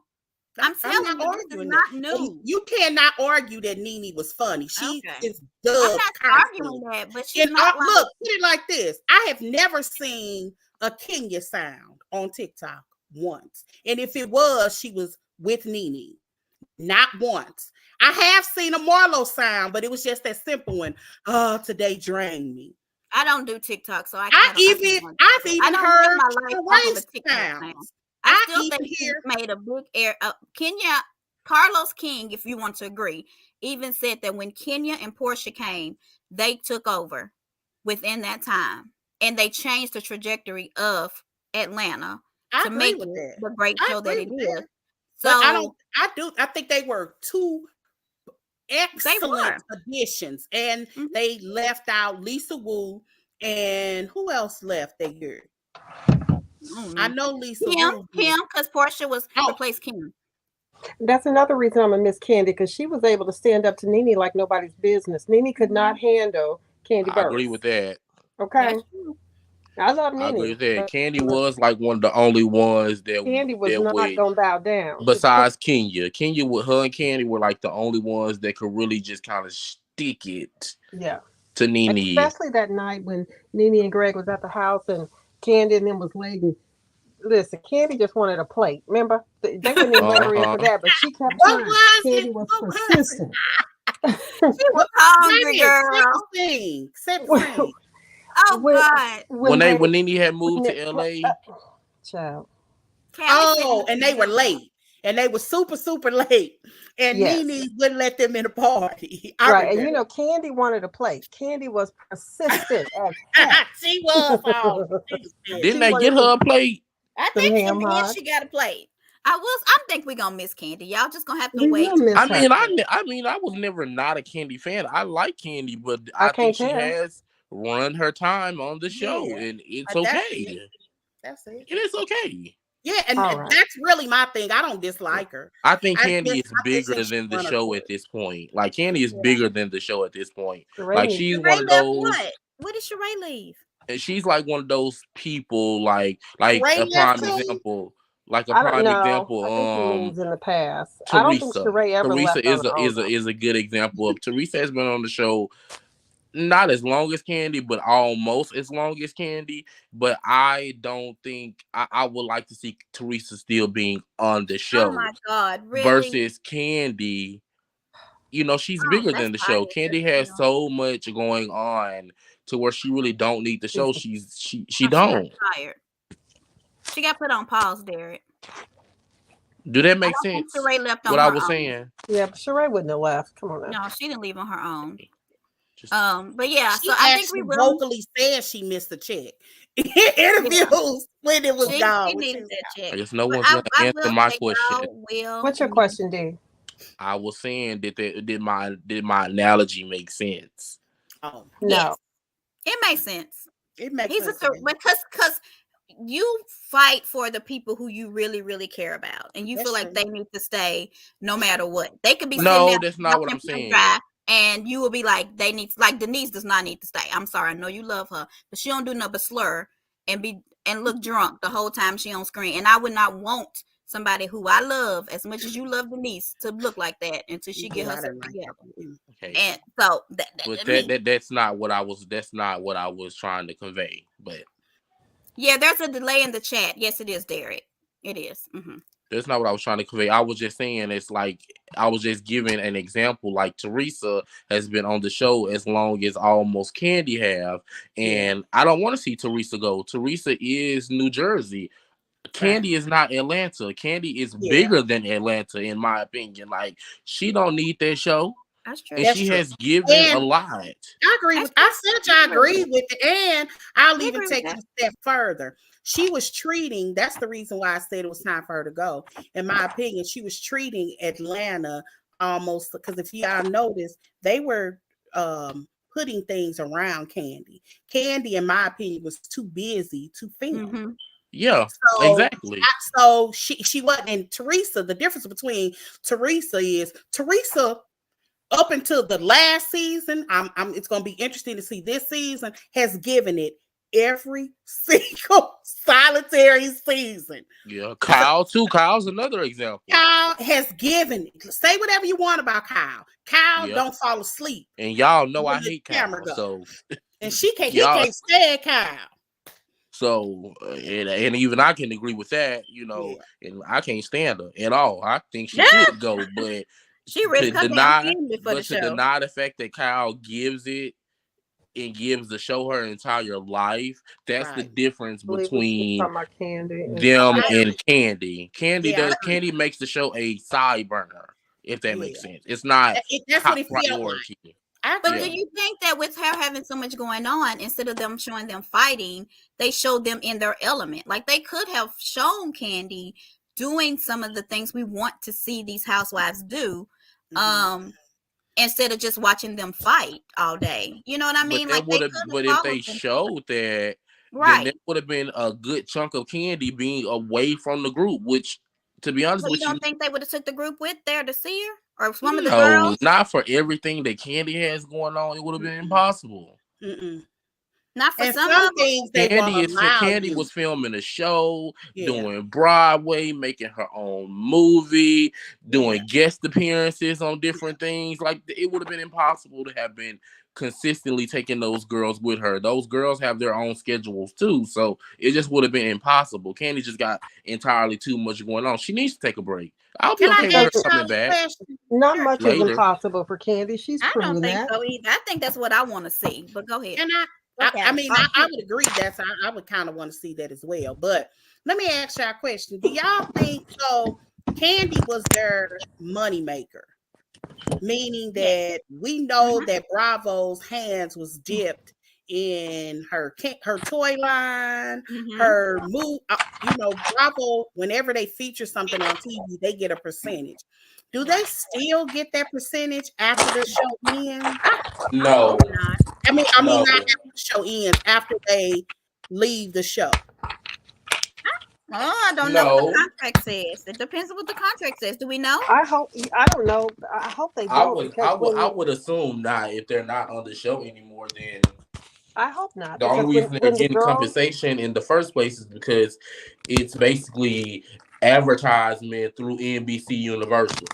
I'm I'm telling not you, this is arguing not that. new. You cannot argue that Nene was funny. She Okay. is I'm dubbed not constantly. arguing that, but she's And not like look, put it like this: I have never seen a Kenya sound on TikTok once, and if it was, she was with Nene. Not once. I have seen a Marlo sound, but it was just that simple one. Oh, today drained me. I don't do TikTok, so I've I even don't live heard my life off of a race TikTok sound. sounds. I I still even think she hear made a big air. Kenya, Carlos King, if you want to agree, even said that when Kenya and Portia came, they took over within that time, and they changed the trajectory of Atlanta I to agree make with it that. the great I show that agree it with is. that. But So I think they were two they excellent were. additions, and Mhm. they left out Lisa Wu, and who else left that year? I know Lisa Wu did. Kim, because Portia was Oh, replaced Kim. That's another reason I'm gonna miss Candy, because she was able to stand up to Nene like nobody's business. Nene could not handle Candy I agree Burris. with that. Okay, That's true. I love I agree Nene, with that. but Candy was like one of the only ones Candy was that not would, gonna bow down. besides Kenya. Kenya with her and Candy were like the only ones that could really just kind of stick it Yeah, to Nene. especially that night when Nene and Greg was at the house and Candy and them was waiting. Listen, Candy just wanted a plate. Remember, they wouldn't even let her in for that, but she kept what trying. was Candy it? was What was it? persistent. She was hungry, Wait a minute, girl. set the scene. Oh when God. When they Nene had moved when to they- LA, child, Callie said Oh, and they were late. And they were super, super late. And yes, Nene wouldn't let them in the party. I right. And remember. Candy wanted a plate. Candy was persistent as heck. She was all persistent. didn't She they get wanted her a plate? I some think she ham did. hocks. She got a plate. I think we're gonna miss Candy. Y'all just gonna have to We wait. will miss I her. mean, I was never not a Candy fan. I like Candy, but I I think can't she tell. has run her time on the show, Yeah. and it's That's okay. it. That's it. It is okay. Yeah, and All right. that's really my thing. I don't dislike her. I think Candy is I just bigger think she than the run her show course. at this point. Like Candy is Yeah. bigger than the show at this point. Sheree Like needs she's Sheree one of left those. what? What did Sheree leave? And she's like one of those people, like Ray a left prime too. example, like a I don't prime know. example. I think he means in the past. I don't think Teresa. Sheree ever Teresa left on is her own. is a good example of. Teresa has been on the show not as long as Candy, but almost as long as Candy. But I don't think I would like to see Teresa still being on the Oh show my God, really? versus Candy. You know, she's Oh, bigger that's than the show. biased. Candy has so much going on to where she really don't need the show. She She got don't. tired. She got put on pause, Derek. Do that I make don't think sense? Sheree left on What her I was own. saying. Yeah, but Sheree wouldn't have left. Come on now. No, she didn't leave on her own. Just, But yeah, She so I think we actually will. vocally said she missed the check in interviews when it was She gone. when she needed was that gone. check. I guess no But one's gonna I answer will my say question. y'all will. What's your question, D? I was saying did my analogy make sense? Oh, No. Yes, it makes sense. it makes He's sense. because you fight for the people who you really, really care about, and you That's feel like true. they need to stay no matter what. They could be sitting No, there that's not what I'm watching paint saying. dry, and you will be like, they need, like Denise does not need to stay. I'm sorry, I know you love her, but she don't do nothing but slur and look drunk the whole time she on screen. And I would not want somebody who I love as much as you love Denise to look like that until she get Yeah, I herself didn't like together. that. Okay. And so But I mean, that's not what I was trying to convey. But yeah, there's a delay in the chat. Yes, it is, Derek. It is. Mm-hmm. that's not what I was trying to convey. I was just saying it's like I was just giving an example. Like Teresa has been on the show as long as almost Candy have, and I don't want to see Teresa go. Teresa is New Jersey. Candy is not Atlanta. Candy is bigger than Atlanta, in my opinion. Like she don't need that show. That's true. And That's she true. has given And a lot. I agree with. I said I agree with it, and I'll I even agree take with it a step further. She was treating. That's the reason why I said it was time for her to go. In my opinion, she was treating Atlanta almost because if y'all noticed, they were putting things around Candy. Candy, in my opinion, was too busy to film. Mm-hmm. Yeah, So, exactly. so she wasn't. And Teresa, the difference between Teresa is Teresa up until the last season. It's going to be interesting to see this season. Has given it every single solitary season. Yeah, Kyle too. Kyle's another example. Kyle has given it. Say whatever you want about Kyle. Kyle Yep. don't fall asleep. And y'all know when I the hate camera Kyle, go. so And he y'all. can't stand Kyle. So and even I can agree with that, you know, and I can't stand her at all. I think she should go, but She to risked her damn deny, family for the but to show. deny the fact that Kyle gives it and gives the show her entire life, that's the Right. difference I believe we should between talk about Kandi and them I and agree. Candy. Candy Yeah, I does agree. Candy makes the show a side burner, if that Yeah. makes sense. It's not That's top what it felt like. priority. I But agree. do you think that with her having so much going on, instead of them showing them fighting, they showed them in their element? Like they could have shown Kandi doing some of the things we want to see these housewives do, instead of just watching them fight all day. You know what I mean? Like they could have But if they followed them. showed that, then Right. that would have been a good chunk of Candy being away from the group, which, to be honest So you with you, don't think they would have took the group with there to see her? Or some of the no, girls? not for everything that Candy has going on. It would have been impossible. Not for And some some of them? things they won't allow Candy you. was filming a show, Yeah. doing Broadway, making her own movie, doing guest appearances on different things. Like it would have been impossible to have been consistently taking those girls with her. Those girls have their own schedules too, so it just would have been impossible. Candy just got entirely too much going on. She needs to take a break. I'll be Can I okay with her ask y'all coming a back question? not much is later. impossible for Kandi. She's I don't proven think that. so either. I think that's what I want to see. But go ahead. And Okay. I mean, I would agree that I would kind of want to see that as well. But let me ask y'all a question. Do y'all think so? Candy was their money maker, meaning that we know that Bravo's hands was dipped in her toy line, her move. You know, Bravo. Whenever they feature something on TV, they get a percentage. Do they still get that percentage after the show ends? No, I mean, no. not after the show ends, after they leave the show. Oh, I don't know what the contract says. It depends on what the contract says. Do we know? I don't know. I hope they don't. I would assume not. If they're not on the show anymore, then I hope not. the only reason they're getting compensation in the first place is because it's basically advertisement through NBC Universal.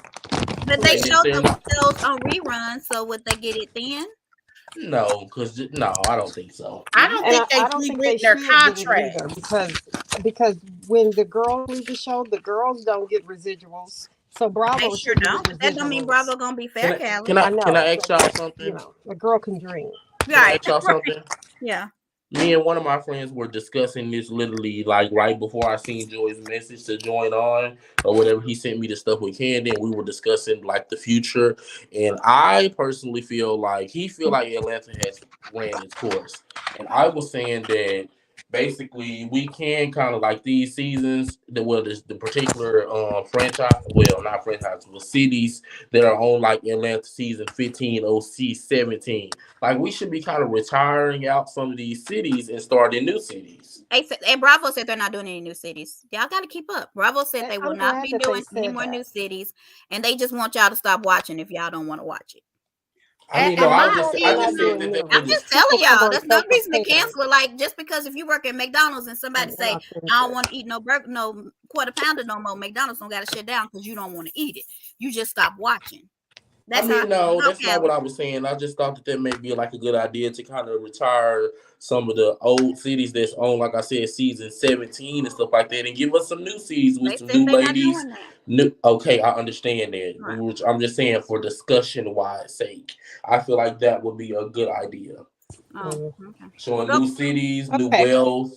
But they showed themselves on reruns, so would they get it then? No, I don't think so. I don't think they their contract because when the girls leave the show, the girls don't get residuals. So Bravo sure don't. But that don't mean Bravo gonna be fair, Callie. Can I ask y'all something? You know, a girl can dream. Can I ask y'all something? Yeah. Me and one of my friends were discussing this literally like right before I seen Joy's message to join on or whatever. He sent me the stuff with Kandi and we were discussing like the future. And I personally feel like Atlanta has ran its course. And I was saying that basically we can kind of like these seasons, the particular franchise, well, not franchise, but cities that are on like Atlanta season 15, OC 17. Like we should be kind of retiring out some of these cities and starting new cities. And Bravo said they're not doing any new cities. Y'all got to keep up. Bravo said they will not be doing any more new cities, and they just want y'all to stop watching if y'all don't want to watch it. I mean, no, I just said that. I'm just telling y'all, there's no reason to cancel it. Like just because if you work at McDonald's and somebody say, "I don't want to eat no burger, no quarter pounder no more," McDonald's don't got to shut down because you don't want to eat it. You just stop watching. That's not what I was saying. I just thought that may be like a good idea to kind of retire some of the old cities that's on, like I said, season 17 and stuff like that, and give us some new seasons with some new ladies. Okay, I understand that. Right. Which I'm just saying for discussion-wise sake, I feel like that would be a good idea. Oh, okay. Showing new cities, new wealth,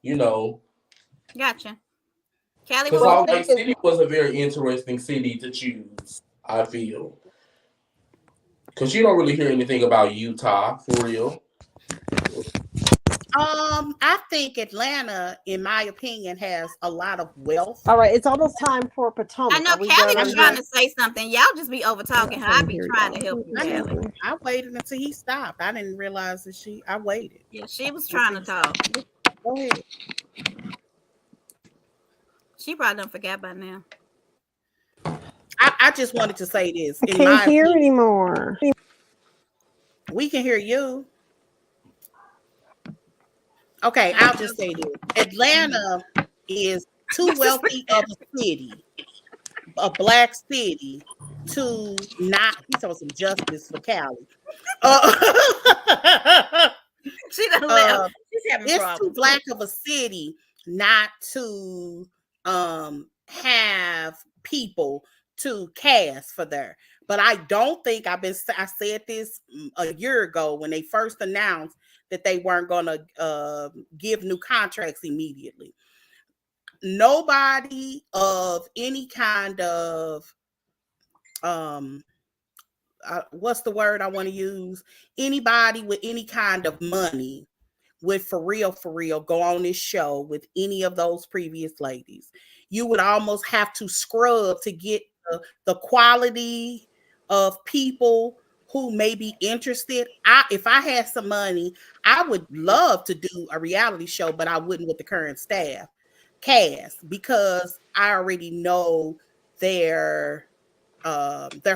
you know. Gotcha. Callie, because Salt Lake City was a very interesting city to choose, I feel. Because you don't really hear anything about Utah, for real. I think Atlanta, in my opinion, has a lot of wealth. All right, it's almost time for Potomac. I know Callie was trying to say something. Y'all just be over talking her. I be trying to help you, Callie. I waited until he stopped. I didn't realize that I waited. Yeah, she was trying to talk. Go ahead. She probably don't forget by now. I just wanted to say this. I In can't my hear opinion, anymore. we can hear you. Okay, I'll just say this. Atlanta is too wealthy of a city, a black city, to not. He's on some justice for Cali. Uh, She done left. uh, She's having it's too problems. black of a city not to have people to cast for there. But I don't think I said this a year ago when they first announced that they weren't going to give new contracts immediately. Nobody of any kind of what's the word I want to use? Anybody with any kind of money would for real go on this show with any of those previous ladies. You would almost have to scrub to get the quality of people who may be interested. If I had some money, I would love to do a reality show, but I wouldn't with the current cast, because I already know their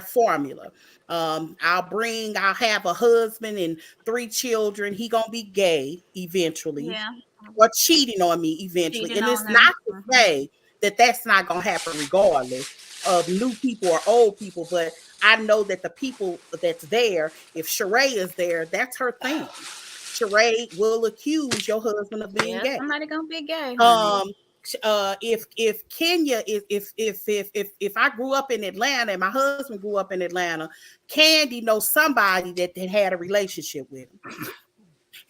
formula. I'll have a husband and 3 children. He gonna be gay eventually, Yeah. or cheating on me eventually. Cheating And it's on her. not to say that that's not gonna happen regardless of new people or old people, but I know that the people that's there, if Sheree is there, that's her thing. Sheree will accuse your husband of being Yeah, gay. somebody gonna be gay. Honey. If Kenya is if I grew up in Atlanta and my husband grew up in Atlanta, Kandi knows somebody that had a relationship with him.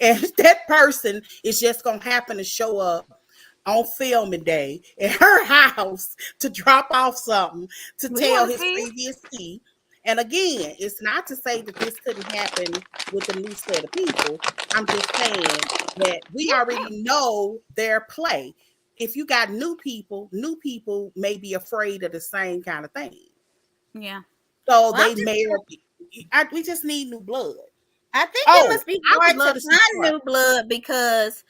And that person is just gonna happen to show up on filming day at her house to drop off something to We tell wanna his see. previous tea. And again, it's not to say that this couldn't happen with a new set of people. I'm just saying that we already know their play. If you got new people may be afraid of the same kind of thing. Yeah. So Well, they may. We just need new blood. I think Oh, it must be I would hard love to to see find Trump. new blood because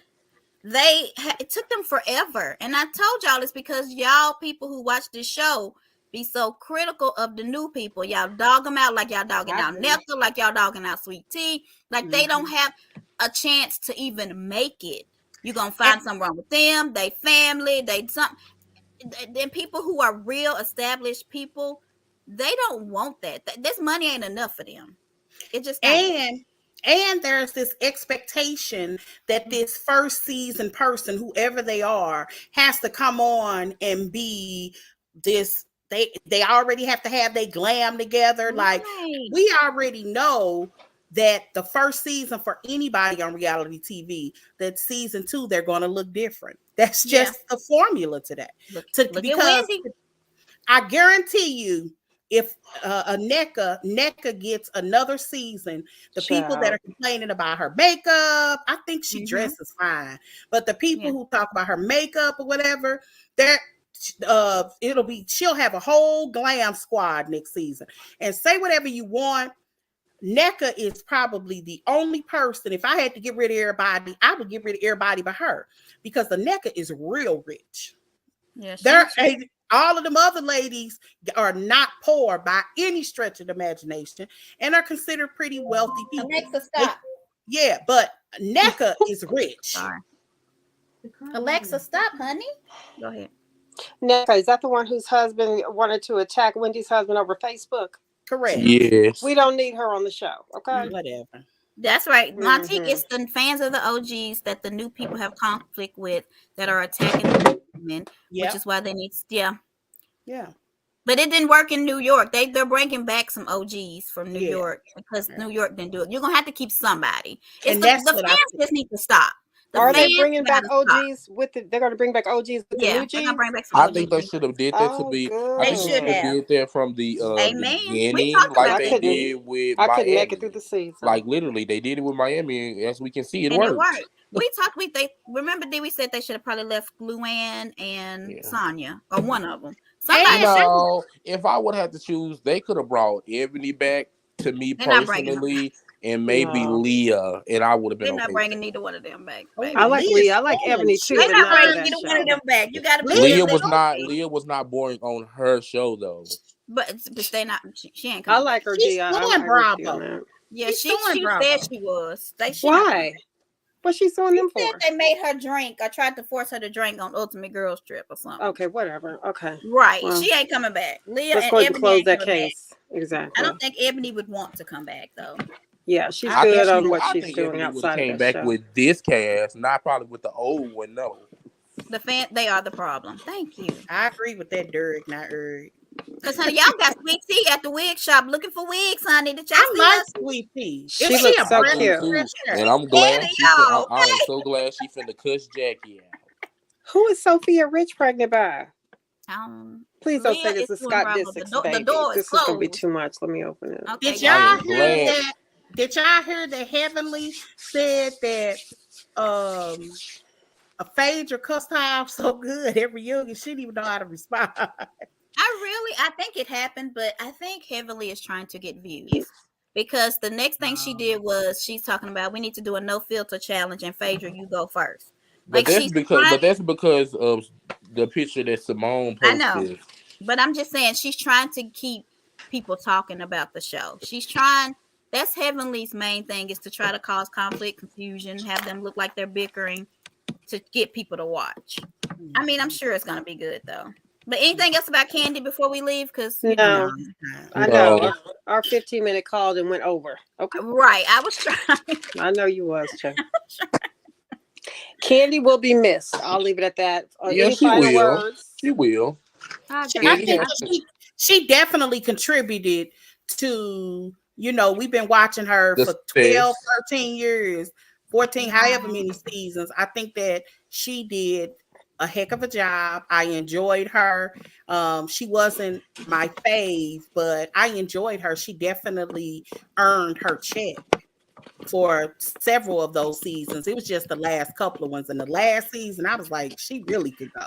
it took them forever. And I told y'all it's because y'all people who watch this show be so critical of the new people. Y'all dog them out like y'all dogging out Nectar, like y'all dogging out Sweet Tea. Like they don't have a chance to even make it. You're going to find something wrong with them, they family, they something. Then people who are real established people, they don't want that. This money ain't enough for them. It just ain't. And there's this expectation that this first season person, whoever they are, has to come on and be this. They already have to have their glam together. Right. Like we already know that the first season for anybody on reality TV, that season 2 they're going to look different. That's just the formula to that. Look Because at Wendy. I guarantee you, if a NECA gets another season, the people that are complaining about her makeup, I think she dresses fine, but the people who talk about her makeup or whatever, she'll have a whole glam squad next season. And say whatever you want, NECA is probably the only person. If I had to get rid of everybody, I would get rid of everybody but her, because the NECA is real rich. Yeah, all of them other ladies are not poor by any stretch of the imagination and are considered pretty wealthy people. Alexa, stop. Yeah, but NECA is rich. Sorry. Alexa, stop, honey. Go ahead. NECA, is that the one whose husband wanted to attack Wendy's husband over Facebook? Correct. Yes. We don't need her on the show, okay? Whatever. That's right. Montique, it's the fans of the OGs that the new people have conflict with that are attacking the women, which is why they need. Yeah. But it didn't work in New York. They're bringing back some OGs from New York because New York didn't do it. You're gonna have to keep somebody. The fans just need to stop. Are they bringing back OGs they're going to bring back OGs with the new Gs? They're gonna bring back some I OGs. think they should have did that to be. I think should have did that from the beginning, like they did with I Miami. couldn't make it through the season. Like literally, they did it with Miami, and as we can see, it worked. Remember, we said they should have probably left Luann and Sonya, or one of them. If I would have to choose, they could have brought Ebony back. To me personally, and maybe No. Leah, and I would have They're been not okay. bringing neither one of them back. Oh, Baby. I like Leah's Leah. I like spoiling Ebony too, They're but not not for bringing that neither one of show. them back. You got to be Leah Leah was not boring on her show though. but they not. She ain't I coming. like her, She's G. I doing agree with you Bravo. on that. Yeah, She's she doing Bravo. said she was. She not Why? coming. What's she suing them She for? said they made her drink or tried to force her to drink on Ultimate Girls Trip or something. Okay, whatever. Okay. Right. Well, She ain't coming back. Leah let's and go ahead and Ebony close ain't that coming back. case. Exactly. I don't think Ebony would want to come back though. Yeah, she's I good think on what I she's think doing Ebony would have outside came of that back show. with this cast, not probably with the old one. No. They are the problem. Thank you. I agree with that, Derek, not Eric. Cause honey, y'all got sweet tea at the wig shop looking for wigs, honey. Did y'all I see like us? Sweet Pea. She Is she looks a so breath cute. of fresh air? And I'm glad y'all, I am so glad she finna cuss Jackie out. Who is Sophia Rich pregnant by? Please don't Leah say this is is doing Scott Bravo. Disick's The baby. door is This is gonna be closed. too much. Let me open it. Okay, Did y'all. y'all am hear glad. that? Did y'all hear that Heavenly said that a Phaedra cussed her out so good every reunion she didn't even know how to respond. I think it happened, but I think Heavenly is trying to get views. Because the next thing she did was she's talking about we need to do a no filter challenge, and Phaedra, you go first. But that's because of the picture that Simone posted. I know, but I'm just saying she's trying to keep people talking about the show. She's trying. That's Heavenly's main thing, is to try to cause conflict, confusion, have them look like they're bickering to get people to watch. I mean, I'm sure it's gonna be good though. But anything else about Kandi before we leave? Because no, I know our 15-minute call and went over. Okay, right. I was trying. I know you was, Chuck. Kandi will be missed. I'll leave it at that. Yeah, any she final will. words? She will. I think she definitely contributed to, we've been watching her for 12, 13 years, 14, however many seasons. I think that she did a heck of a job. I enjoyed her. She wasn't my fave, but I enjoyed her. She definitely earned her check for several of those seasons. It was just the last couple of ones. And the last season, I was like, she really could go.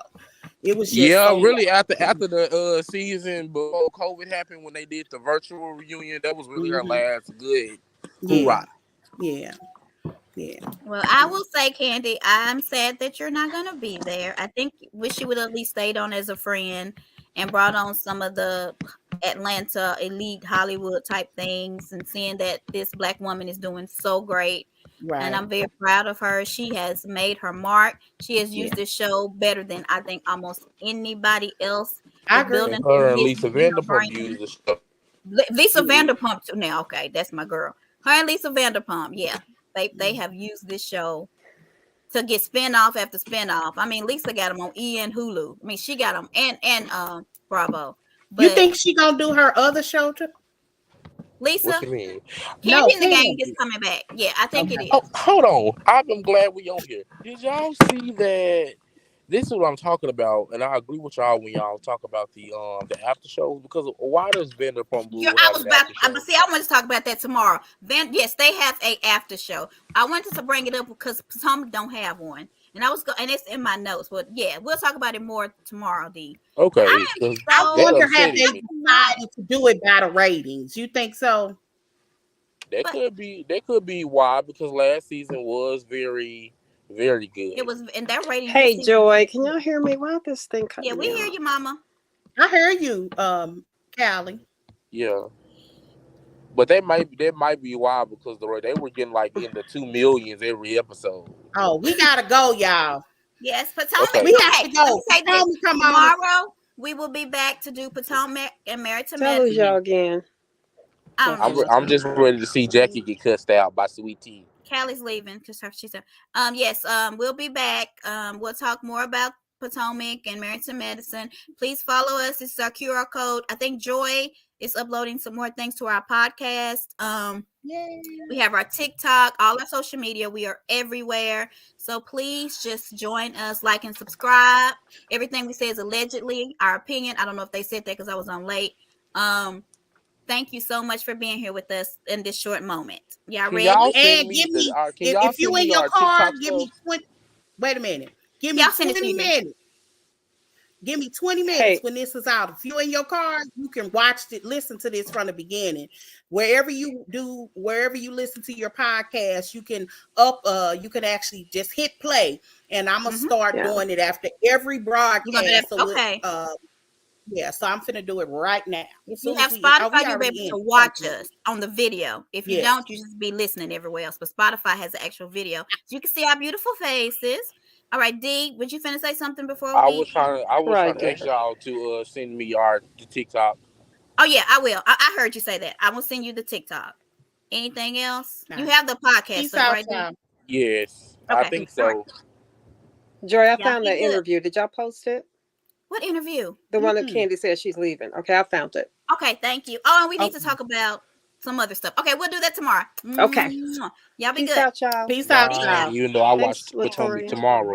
It was just really after the season before COVID happened, when they did the virtual reunion, that was really her last good hoorah. Yeah. Well, I will say, Kandi, I'm sad that you're not going to be there. I think wish you would at least stayed on as a friend and brought on some of the Atlanta elite Hollywood type things, and seeing that this Black woman is doing so great. Right. And I'm very proud of her. She has made her mark. She has used this show better than I think almost anybody else. I agree. Her and Lisa Vanderpump used the show. Lisa Vanderpump too. Now, okay, that's my girl. Her and Lisa Vanderpump, yeah. They have used this show to get spinoff after spinoff. I mean, Lisa got them on E! and Hulu. I mean, she got them and Bravo. But you think she gonna do her other show too? Lisa? What you mean? Kandi in the Game is coming back. Yeah, I think it is. Oh, hold on. I'm glad we on here. Did y'all see that? This is what I'm talking about, and I agree with y'all when y'all talk about the after shows, because why does Vanderpump Blue have an after show? I wanted to talk about that tomorrow. Yes, they have a after show. I wanted to bring it up because some don't have one, and and it's in my notes. But yeah, we'll talk about it more tomorrow, D. Okay. I wonder how they decided to do it by the ratings. You think so? That could be why, because last season was very, very good. It was, and that rating. Hey, Joy, can y'all hear me? Why this thing cut? Yeah, we hear you, Mama. I hear you, Callie. Yeah, but that might be why, because they were getting like in the 2 millions every episode. Oh, we gotta go, y'all. Yes, Potomac. Okay. We have to go. Tomorrow we will be back to do Potomac and Married to Medicine. Tell y'all again. I'm just ready to see Jackie get cussed out by Sweet Tea. Callie's leaving because she said, yes, we'll be back. We'll talk more about Potomac and Married to Medicine. Please follow us. This is our QR code. I think Joy is uploading some more things to our podcast. We have our TikTok, all our social media. We are everywhere. So please just join us, like and subscribe. Everything we say is allegedly our opinion. I don't know if they said that because I was on late. Thank you so much for being here with us in this short moment. Y'all ready? And give me, if you in your car, give me 20. Wait a minute. Give me 20 minutes. Give me 20 minutes Hey. when this is out. If you're in your car, you can watch it, listen to this from the beginning. Wherever you listen to your podcast, you can actually just hit play. And I'm gonna start doing it after every broadcast. Okay. Yeah, so I'm finna do it right now. If As you soon have as we Spotify, you'll be already able in to watch something. us on the video. If you Yes. don't, you just be listening everywhere else. But Spotify has the actual video, so you can see our beautiful faces. All right, D, would you finna say something before I we? was trying Right to ask there. y'all to send me the TikTok. Oh yeah, I will. I heard you say that. I will send you the TikTok. Anything else? Nah. You have the podcast Peace stuff, out, right? D? y'all. Yes, I Okay. think All right. so. Joy, I Y'all found be that good. interview. Did y'all post it? What interview? The one that Kandi said she's leaving. Okay, I found it. Okay, thank you. Oh, and we need to Okay. talk about some other stuff. Okay, we'll do that tomorrow. Okay. Y'all be Peace good. out, y'all. Peace out, Bye. y'all. Even though I Thanks, watched Potomac Latoya. tomorrow.